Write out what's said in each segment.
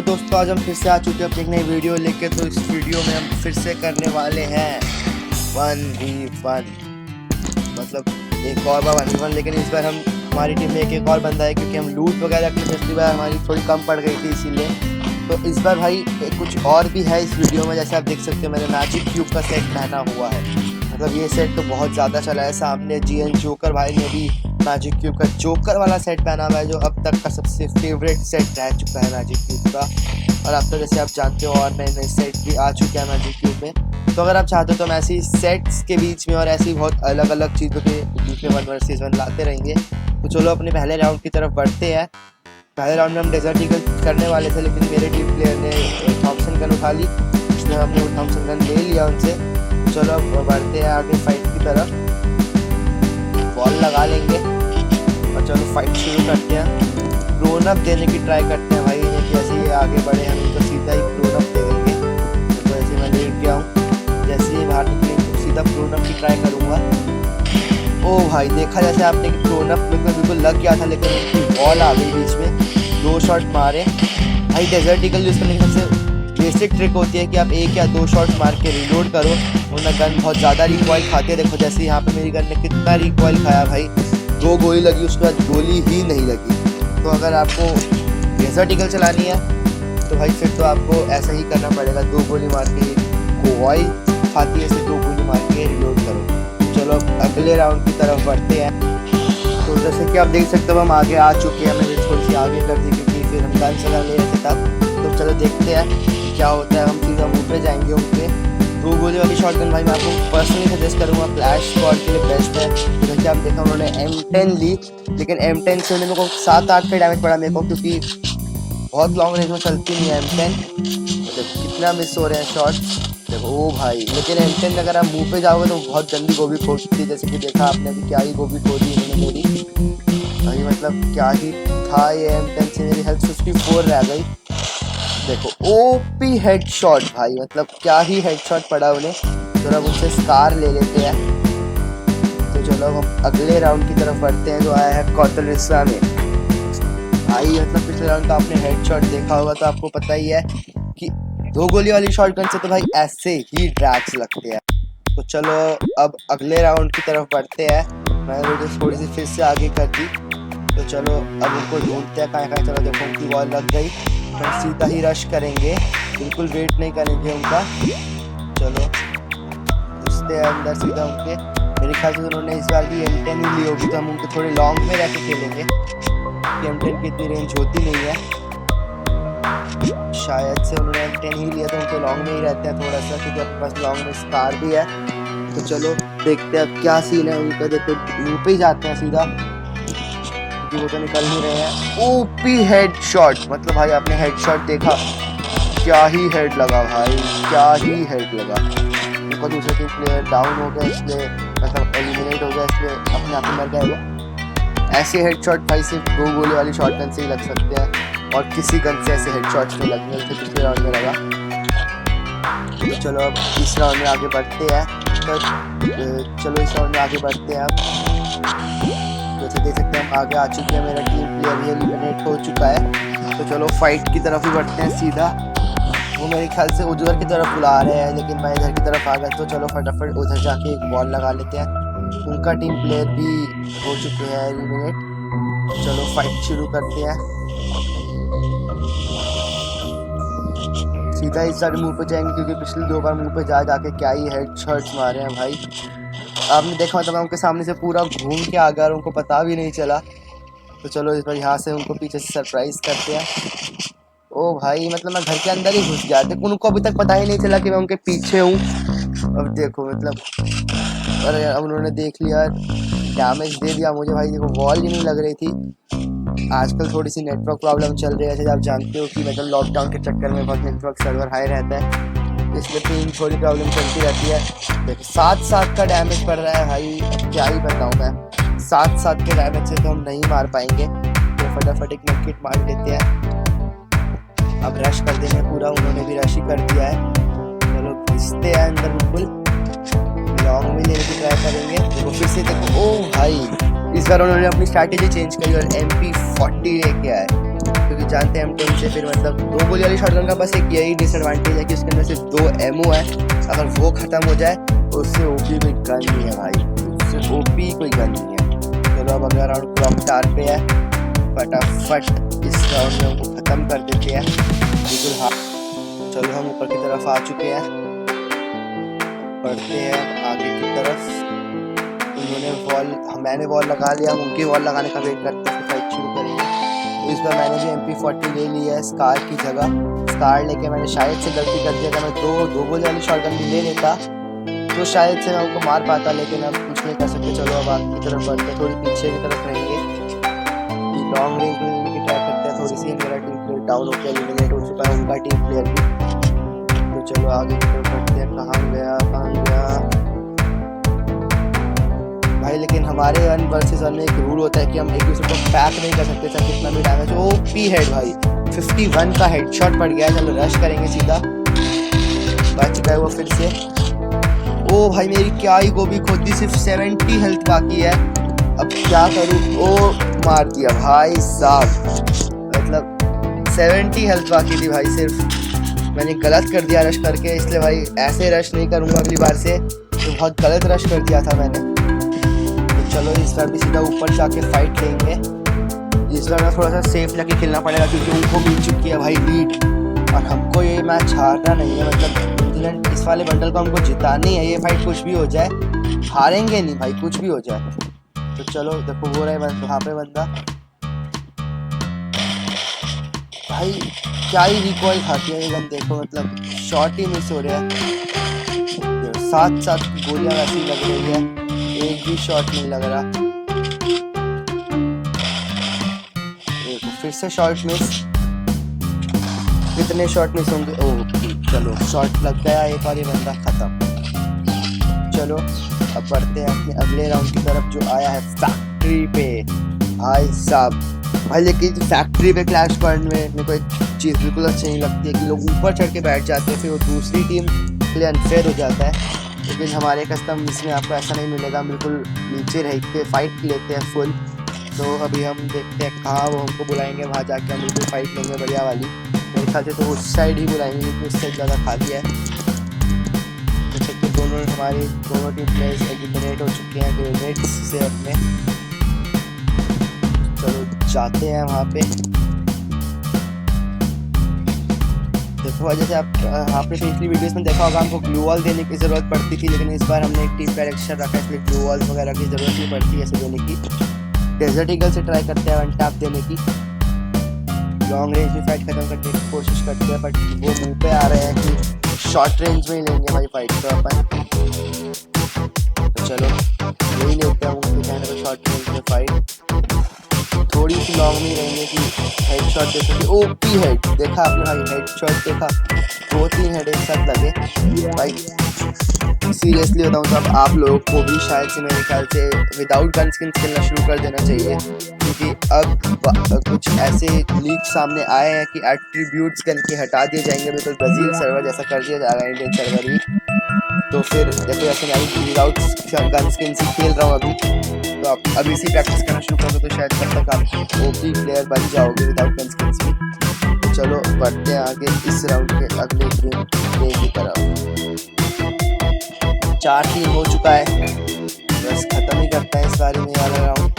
दोस्तों, आज हम फिर से आ चुके हैं अपनी एक नई वीडियो लेके। तो इस वीडियो में हम फिर से करने वाले हैं 1v1, मतलब एक और बार 1v1, लेकिन इस बार हम हमारी टीम में एक और बंदा है, क्योंकि हम लूट वगैरह की पिछली बार हमारी थोड़ी कम पड़ गई थी, इसीलिए। तो इस बार भाई कुछ और भी है इस वीडियो में। जैसे आप देख सकते हो, मैंने मैजिक क्यूब का सेट पहना हुआ है। मतलब ये सेट तो बहुत ज़्यादा चला है। सामने जीएन जोकर भाई ने भी मैजिक क्यूब का जोकर वाला सेट पहना हुआ है, जो अब तक का सबसे फेवरेट सेट रह चुका है मैजिक क्यूब का। और अब तो जैसे आप जानते हो, और नए नए सेट भी आ चुके हैं मैजिक क्यूब में। तो अगर आप चाहते हो तो हम ऐसी सेट्स के बीच में और ऐसी बहुत अलग अलग चीज़ों के बीच में 1 वर्सेस 1 लाते रहेंगे। तो चलो अपने पहले राउंड की तरफ बढ़ते हैं। पहले राउंड में हम डेजर्ट ईगल करने वाले थे, लेकिन मेरे टीम प्लेयर ने थॉमसन गन उठा ली, इसलिए हमने वो थॉमसन गन ले लिया उनसे। चलो अब बढ़ते हैं आगे फाइट की तरफ। बॉल लगा लेंगे और चलो फाइट शुरू करते हैं। प्रोन अप देने की ट्राई करते हैं भाई इन्हें, कि जैसे ये आगे बढ़े हम इनको सीधा ही प्रोन अप दे देंगे। तो ऐसे मैं लेट गया हूँ, जैसे ही बाहर निकलेंगे तो सीधा प्रोन अप की ट्राई करूँगा। ओ भाई, देखा जैसे आपने कि प्रोन अप में बिल्कुल लग गया था, लेकिन उनकी बॉल आ गई बीच में। 2 शॉट मारे भाई। डेजर्ट ईगल यूज़ करने की सबसे बेसिक ट्रिक होती है कि आप 1 या 2 शॉट मार के रिलोड करो, वरना गन बहुत ज़्यादा रिकॉइल खाती है। देखो जैसे यहाँ पे मेरी गन ने कितना रिकॉइल खाया भाई। 2 गोली लगी, उसके बाद गोली ही नहीं लगी। तो अगर आपको डेजर्ट ईगल चलानी है तो भाई फिर तो आपको ऐसा ही करना पड़ेगा। 2 गोली मार के गोली खाती है, इसे 2 गोली मार के रिलोड करो। चलो अगले राउंड की तरफ बढ़ते हैं। तो जैसे कि आप देख सकते हो, हम आगे आ चुके हैं। मैंने थोड़ी सी आगे कर दी, क्योंकि फिर हम गन चला ले रहे थे तब। तो चलो देखते हैं क्या होता है। हम सीधा मुँह पे जाएंगे उनके। 2 गोली वाली शॉटगन भाई मैं आपको पर्सनली सजेस्ट करूँगा, फ्लैश स्क्वाड के लिए बेस्ट है। जैसे आप देखा, उन्होंने M10 ली, लेकिन M10 से मेरे को 7-8 का डैमेज पड़ा मेरे को, क्योंकि बहुत लॉन्ग रेंज में चलती नहीं है M10। देखो कितना मिस हो रहे हैं शॉट्स। देखो ओ भाई, लेकिन M10 अगर आप मुँह पे जाओगे तो बहुत जल्दी गोभी खोदती है। जैसे कि देखा आपने अभी, क्या ही गोभी खोदी इन्होंने मेरी भाई। मतलब क्या ही था ये। M10 से मेरी हेल्थ 54 रह गई। देखो ओपी हेडशॉट भाई, मतलब क्या ही हेडशॉट पड़ा उन्हें। चलो अब उनसे स्कार ले लेते हैं। तो चलो हम अगले राउंड की तरफ बढ़ते हैं, जो आया है कॉटलिस्वा में भाई। मतलब पिछले राउंड का आपने हेडशॉट देखा होगा, तो आपको पता ही है कि 2 गोली वाली शॉटगन से तो भाई ऐसे ही ड्रैग्स लगते हैं। तो चलो अब अगले राउंड की तरफ बढ़ते हैं। मैंने वीडियो थोड़ी सी फिर से आगे कर दी। तो चलो अब उनको ढूंढते हैं कहाँ। चलो देखो उनकी बॉल लग गई, हम सीधा ही रश करेंगे, बिल्कुल वेट नहीं करेंगे उनका। चलो घुसते हैं अंदर सीधा उनके। मेरे ख्याल से उन्होंने इस बार भी M10 ही ली होगी, तो हम उनके थोड़े लॉन्ग में रह के खेलेंगे, क्योंकि M10 की इतनी रेंज होती नहीं है। शायद से उन्होंने M10 ही लिया, तो उनके लॉन्ग में ही रहते हैं थोड़ा सा, क्योंकि अपने पास लॉन्ग में स्कार भी है। तो चलो देखते हैं अब क्या सीन है उनका। देखो मुँह पे ही जाते हैं सीधा, वो तो निकल नहीं रहे हैं। ओपी हेडशॉट, मतलब भाई आपने हेडशॉट देखा, क्या ही हेड लगा भाई, क्या ही हेड लगा। उनका दूसरा टीम प्लेयर डाउन हो गया, इसलिए मतलब एलिमिनेट हो गया, इसलिए अपने आप मर गया वो। ऐसे हेडशॉट भाई सिर्फ 2 गोली वाली शॉटगन से ही लग सकते हैं, और किसी गन से ऐसे हेडशॉट्स नहीं लगने थे। पिछले राउंड में लगा। तो चलो अब इस राउंड में आगे बढ़ते हैं। तो चलो इस राउंड में आगे बढ़ते हैं। जैसे देख सकते हैं हम आगे आ चुके हैं, मेरा टीम प्लेयर भी एलिमिनेट हो चुका है। तो चलो फाइट की तरफ ही बढ़ते हैं सीधा। वो मेरे ख्याल से उधर की तरफ बुला रहे हैं, लेकिन मैं इधर की तरफ आ गया। तो चलो फटाफट उधर जाके एक बॉल लगा लेते हैं। उनका टीम प्लेयर भी हो चुके हैं एलिमिनेट। चलो फाइट शुरू करते हैं। सीधा इस साइड मुँह पे जाएंगे, क्योंकि पिछली 2 बार मुँह पे जा जाके क्या ही हेडशॉट्स मारे हैं भाई। आपने देखा, मतलब मैं उनके सामने से पूरा घूम के आ गया और उनको पता भी नहीं चला। तो चलो इस बार यहाँ से उनको पीछे से सरप्राइज करते हैं। ओ भाई, मतलब मैं घर के अंदर ही घुस गया, देखो उनको अभी तक पता ही नहीं चला कि मैं उनके पीछे हूँ। अब देखो मतलब, अरे अब उन्होंने देख लिया, डैमेज दे दिया मुझे भाई। देखो वॉल ही नहीं लग रही थी। आजकल थोड़ी सी नेटवर्क प्रॉब्लम चल रही है, जैसे आप जानते हो कि मतलब लॉकडाउन के चक्कर में बहुत नेटवर्क सर्वर हाई रहता है, इसलिए पिंग थोड़ी प्रॉब्लम चलती रहती है। देखो 7-7 का डैमेज पड़ रहा है भाई, क्या ही बताऊँ मैं। 7-7 के डैमेज से तो हम नहीं मार पाएंगे, तो फटाफट एक मेडकिट मार लेते हैं। अब रश कर देंगे पूरा, उन्होंने भी रश ही कर दिया है। चलो घुसते हैं अंदर, बिल्कुल लॉन्ग में लेने की ट्राई करेंगे। देखो फिर से देखो, ओ भाई इस बार उन्होंने अपनी स्ट्रैटेजी चेंज करी और MP40 लेके आए। क्योंकि जानते हैं M10 से फिर मतलब 2 गोली वाली शॉटगन का बस एक यही डिसएडवांटेज है कि उसके अंदर सिर्फ 2 एमओ है। अगर वो ख़त्म हो जाए तो उससे ओपी कोई गन नहीं है भाई, उससे ओपी कोई गन नहीं है। चलो अब अगला राउंड क्लॉक टावर पे है, फटाफट इस राउंड में उनको ख़त्म कर देते हैं बिल्कुल। हाँ चलो हम ऊपर की तरफ आ चुके हैं, बढ़ते हैं आगे की तरफ। मैंने वॉल लगा लिया, उनकी वॉल लगाने का वेट करते हैं, फाइट शुरू करेंगे। तो इस बार मैंने भी MP40 ले लिया है स्कार की जगह। स्कार लेके मैंने शायद से गलती कर दिया, अगर मैं दो गोली वाली शॉटगन भी ले लेता तो शायद से मैं उनको मार पाता, लेकिन अब कुछ नहीं कर सकते। चलो अब आगे की तरफ बढ़ते, थोड़ी पीछे की तरफ रहेंगे, लॉन्ग रेंज में की ट्राई करते हैं थोड़ी सी। मेरा टीम प्लेयर डाउन हो गया, एलिमिनेट हो चुका है उनका टीम प्लेयर भी। तो चलो आगे की तरफ बढ़ते हैं। कहाँ गया भाई, लेकिन हमारे 1 वर्सेस 1 में एक रूल होता है कि हम एक दूसरे को पैक नहीं कर सकते, चाहे कितना भी डैमेज हो। ओपी हेड भाई, 51 का हेडशॉट पड़ गया है। चलो रश करेंगे सीधा, बच गए वो फिर से। ओ भाई मेरी क्या ही गोभी खोदी, सिर्फ 70 हेल्थ बाकी है, अब क्या करूँ। ओ मार दिया भाई साहब, मतलब 70 हेल्थ बाकी थी भाई, सिर्फ मैंने गलत कर दिया रश करके। इसलिए भाई ऐसे रश नहीं करूँगा अगली बार से, तो बहुत गलत रश कर दिया था मैंने। चलो इस बार भी सीधा ऊपर जाके फाइट लेंगे। इस बार मैं थोड़ा सा सेफ लेके खेलना पड़ेगा, क्योंकि उनको मिल चुकी है भाई लीड, और हमको ये मैच हारना नहीं है। मतलब न्यूजीलैंड इस वाले बंडल को हमको जितानी है, ये फाइट कुछ भी हो जाए, हारेंगे नहीं भाई, कुछ भी हो जाए। तो चलो देखो वो रहा है वहाँ पे बंदा, भाई क्या ही रिकॉइल खाती है ये गन, देखो मतलब शॉट ही मिस हो रहा है। 7 गोलियां वैसी लग रही है, एक भी शॉट नहीं लग रहा। देखो फिर से शॉट मिस, कितने शॉट मिस होंगे। ओह चलो शॉट लग गया एक और, ये बंदा खत्म। चलो अब बढ़ते हैं अपने अगले राउंड की तरफ, जो आया है फैक्ट्री पे। भाई साहब भाई, लेकिन फैक्ट्री पे क्लैश स्क्वाड में मेरे को एक चीज़ बिल्कुल अच्छी नहीं लगती है कि लोग ऊपर चढ़ के बैठ जाते हैं, फिर वो दूसरी टीम के लिए अनफेयर हो जाता है। लेकिन हमारे कस्टम इसमें आपको ऐसा नहीं मिलेगा, बिल्कुल नीचे रह के फाइट लेते हैं फुल। तो अभी हम देखते हैं कहाँ वो हमको बुलाएंगे, वहाँ जाके हम बिल्कुल फाइट लेंगे बढ़िया वाली। मेरे ख्याल से तो उस साइड ही बुलाएंगे, क्योंकि उस साइड ज़्यादा खाली है। जैसे कि हमारी दोनों टीम प्लेयर्स एलिमिनेट हो चुके हैं ग्रेनेड्स से अपने। चलो जाते हैं वहाँ पे। देखो जैसे आपने पिछली वीडियोस में देखा होगा, हमको ग्लू वॉल देने की ज़रूरत पड़ती थी, लेकिन इस बार हमने एक टीम का एक्स्ट्रा रखा है, इसलिए ग्लू वॉल्स वगैरह की ज़रूरत नहीं पड़ती ऐसे देने की। डेजर्ट ईगल से ट्राई करते हैं वन टैप देने की, लॉन्ग रेंज में फाइट खत्म करने की कोशिश करते हैं, बट वो मुँह पे आ रहे हैं कि शॉर्ट रेंज में ही लेंगे भाई फाइट तो अपन। तो चलो यही लेते हैं उनके कहने पर, शॉर्ट रेंज में फाइट थोड़ी सी लॉन्ग में रहेंगे कि हेड शॉट दे सके। ओपी हेड देखा आपने भाई, हेड शॉट देखा, 2-3 हेड एक साथ लगे भाई। सीरियसली बताऊँ तो अब आप लोगों को भी शायद से मेरे ख्याल से विदाउट गन स्किन खेलना शुरू कर देना चाहिए, क्योंकि अब कुछ ऐसे लीक सामने आए हैं कि एट्रीब्यूट्स गन के हटा दिए जाएंगे, बिल्कुल ब्राज़ील सर्वर जैसा कर दिया जाएगा, इंडियन सर्वर ही। तो फिर देखो ऐसे मैं विदाउट गन स्किन से खेल रहा हूँ अभी, तो आप अभी इसी प्रैक्टिस करना शुरू करोगे तो शायद तब तक आप ओपी प्लेयर बन जाओगे विदाउट गन स्किन भी। तो चलो बढ़ते हैं आगे इस राउंड के अगले गेम की तरफ। 4-3 हो चुका है, बस ख़त्म ही करता है इस बारी में वाला राउंड।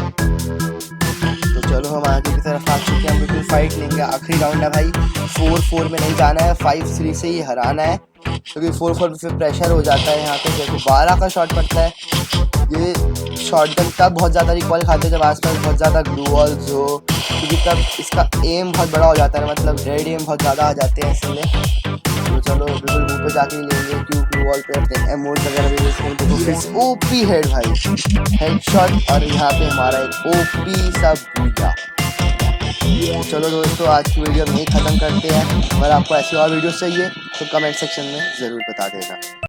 तो चलो हम आगे की तरफ आ चुके हैं, हम बिल्कुल फाइट लेंगे। आखिरी राउंड है भाई, 4-4 में नहीं जाना है, 5-3 से ही हराना है, क्योंकि 4-4 में फिर प्रेशर हो जाता है। यहाँ पे देखो 12 का शॉट पड़ता है। ये शॉटगन तब बहुत ज़्यादा रिकॉइल खाते हैं जब आसपास बहुत ज़्यादा ग्लू वॉल्स हो, क्योंकि तब इसका एम बहुत बड़ा हो जाता है, मतलब रेड एम बहुत ज़्यादा आ जाते हैं इसलिए। तो चलो बिल्कुल मुँह पे जाके लेंगे, क्यों ग्लू वॉल पे अपने एमोट वगैरह भी यूज़ करेंगे। तो फिर ओपी हेड भाई, हेड शॉट, और यहाँ पे हमारा एक ओपी सा बूटा। चलो दोस्तों आज की वीडियो में ही ख़त्म करते हैं। अगर आपको ऐसी और वीडियोस चाहिए तो कमेंट सेक्शन में ज़रूर बता देना।